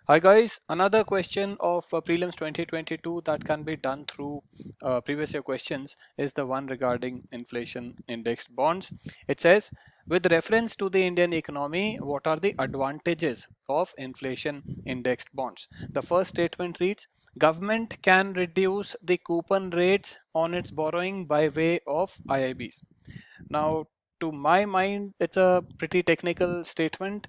Hi guys, another question of prelims 2022 that can be done through previous year questions is the one regarding inflation indexed bonds. It says, with reference to the Indian economy, what are the advantages of inflation indexed bonds? The first statement reads, government can reduce the coupon rates on its borrowing by way of IIBs. Now, to my mind, it's a pretty technical statement.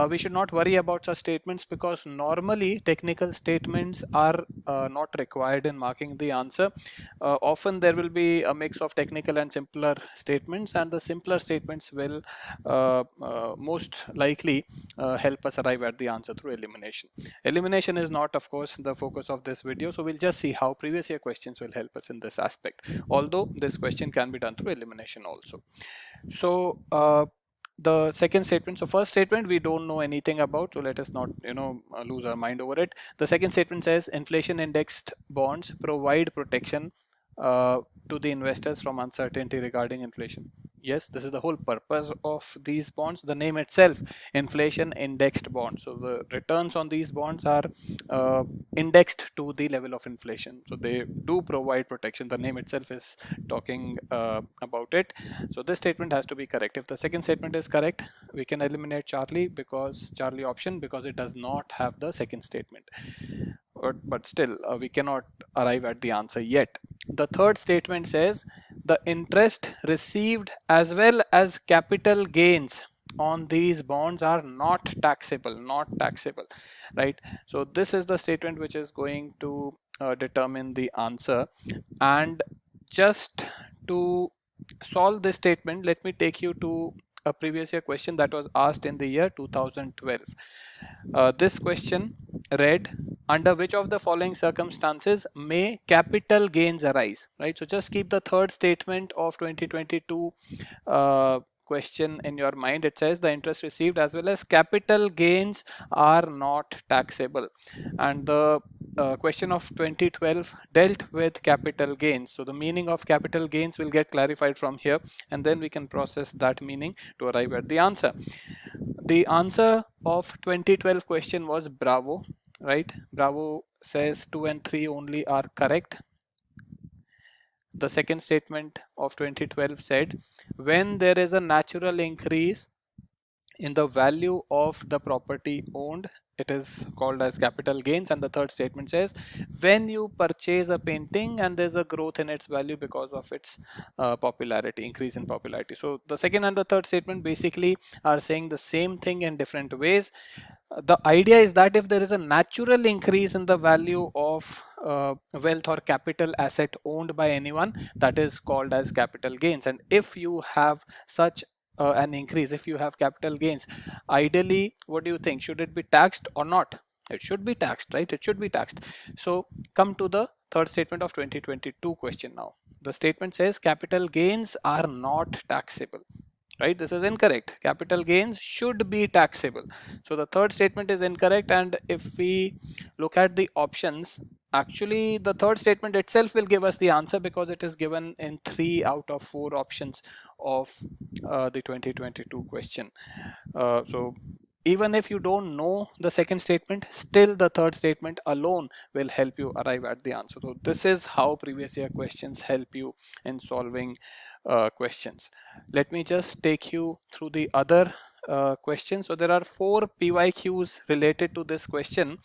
We should not worry about such statements because normally technical statements are not required in marking the answer. Often there will be a mix of technical and simpler statements, and the simpler statements will most likely help us arrive at the answer through elimination. Elimination is not, of course, the focus of this video, so we'll just see how previous year questions will help us in this aspect, although this question can be done through elimination also. So the second statement, so first statement we don't know anything about, so let us not lose our mind over it. The second statement says inflation indexed bonds provide protection to the investors from uncertainty regarding inflation. Yes, this is the whole purpose of these bonds. The name itself, inflation indexed bonds. So the returns on these bonds are indexed to the level of inflation. So they do provide protection. The name itself is talking about it. So this statement has to be correct. If the second statement is correct, we can eliminate Charlie option because it does not have the second statement. But still, we cannot arrive at the answer yet. The third statement says the interest received as well as capital gains on these bonds are not taxable, right? So this is the statement which is going to determine the answer. And just to solve this statement, let me take you to a previous year question that was asked in the year 2012. This question read, under which of the following circumstances may capital gains arise, right? So just keep the third statement of 2022 question in your mind. It says the interest received as well as capital gains are not taxable, and the question of 2012 dealt with capital gains. So the meaning of capital gains will get clarified from here, and then we can process that meaning to arrive at the answer. The answer of 2012 question was Bravo, right? Bravo says 2 and 3 only are correct. The second statement of 2012 said, when there is a natural increase in the value of the property owned, it is called as capital gains. And the third statement says, when you purchase a painting and there's a growth in its value because of its popularity, increase in popularity. So the second and the third statement basically are saying the same thing in different ways. The idea is that if there is a natural increase in the value of wealth or capital asset owned by anyone, that is called as capital gains. And if you have such an increase, if you have capital gains, ideally, what do you think? Should it be taxed or not? It should be taxed, right? It should be taxed. So come to the third statement of 2022 question now. The statement says capital gains are not taxable, right? This is incorrect. Capital gains should be taxable. So the third statement is incorrect. And if we look at the options, actually the third statement itself will give us the answer because it is given in 3 out of 4 options of the 2022 question. So even if you don't know the second statement, still the third statement alone will help you arrive at the answer. So this is how previous year questions help you in solving questions. Let me just take you through the other questions. So there are 4 PYQs related to this question.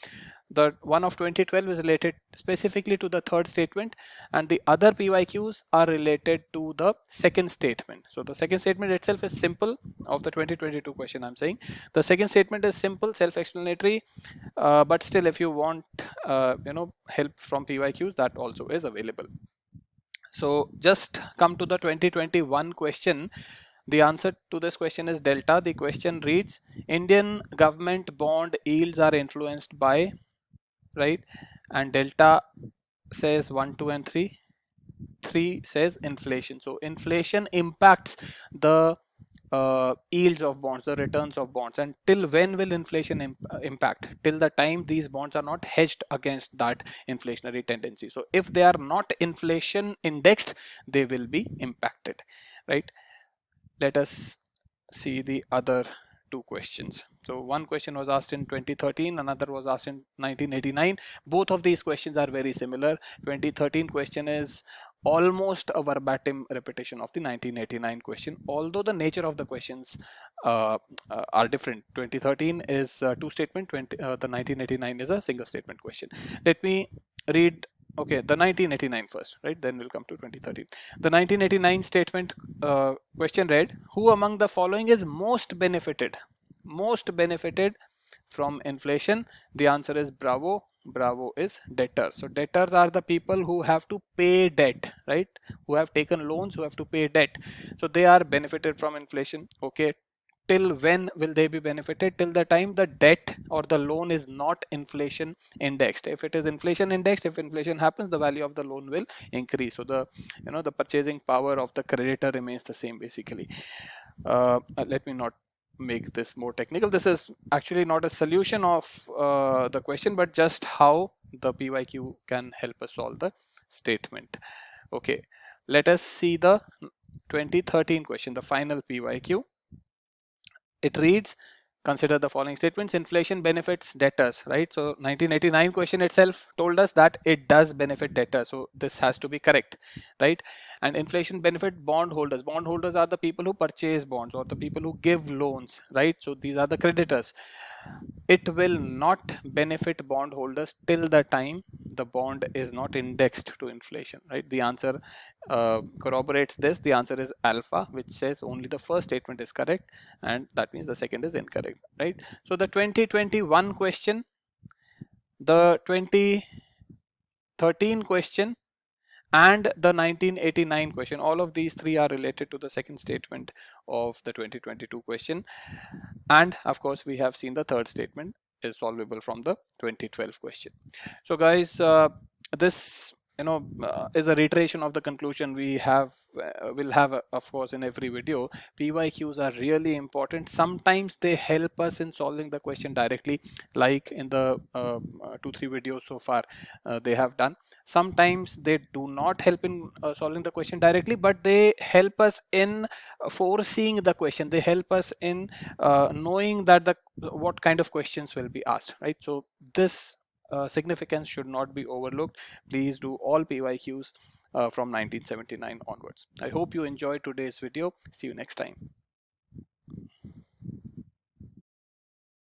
The one of 2012 is related specifically to the third statement, and the other PYQs are related to the second statement. So the second statement itself is simple of the 2022 question. I'm saying the second statement is simple, self-explanatory, but still, if you want help from PYQs, that also is available. So just come to the 2021 question. The answer to this question is delta. The question reads, Indian government bond yields are influenced by, right? And delta says 1, 2 and 3. 3 says inflation. So inflation impacts the yields of bonds, the returns of bonds. And till when will inflation impact? Till the time these bonds are not hedged against that inflationary tendency. So if they are not inflation indexed, they will be impacted, right? Let us see the other two questions. So one question was asked in 2013, another was asked in 1989. Both of these questions are very similar. 2013 question is almost a verbatim repetition of the 1989 question, although the nature of the questions are different. 2013 is two statement, the 1989 is a single statement question. Let me read, okay, the 1989 first, right? Then we'll come to 2013. The 1989 statement question read, who among the following is most benefited? Most benefited from inflation? The answer is Bravo. Bravo is debtors. So debtors are the people who have to pay debt, right? Who have taken loans, who have to pay debt. So they are benefited from inflation. Okay. Till when will they be benefited? Till the time the debt or the loan is not inflation indexed. If it is inflation indexed, if inflation happens, the value of the loan will increase. So the the purchasing power of the creditor remains the same basically. Let me not make this more technical. This is actually not a solution of the question, but just how the PYQ can help us solve the statement. Okay, let us see the 2013 question, the final PYQ. It reads, consider the following statements. Inflation benefits debtors, right? So 1989 question itself told us that it does benefit debtors. So this has to be correct, right? And inflation benefit bondholders. Bondholders are the people who purchase bonds or the people who give loans, right? So these are the creditors. It will not benefit bondholders till the time the bond is not indexed to inflation, right? The answer corroborates this. The answer is alpha, which says only the first statement is correct, and that means the second is incorrect, right? So the 2021 question, the 2013 question, and the 1989 question, all of these three are related to the second statement of the 2022 question. And of course, we have seen the third statement is solvable from the 2012 question. So guys, this is a reiteration of the conclusion we have will have of course in every video. PYQs are really important. Sometimes they help us in solving the question directly, like in the 2-3 videos so far they have done. Sometimes they do not help in solving the question directly, but they help us in foreseeing the question. They help us in knowing that what kind of questions will be asked, right? So this significance should not be overlooked. Please do all PYQs from 1979 onwards. I hope you enjoyed today's video. See you next time.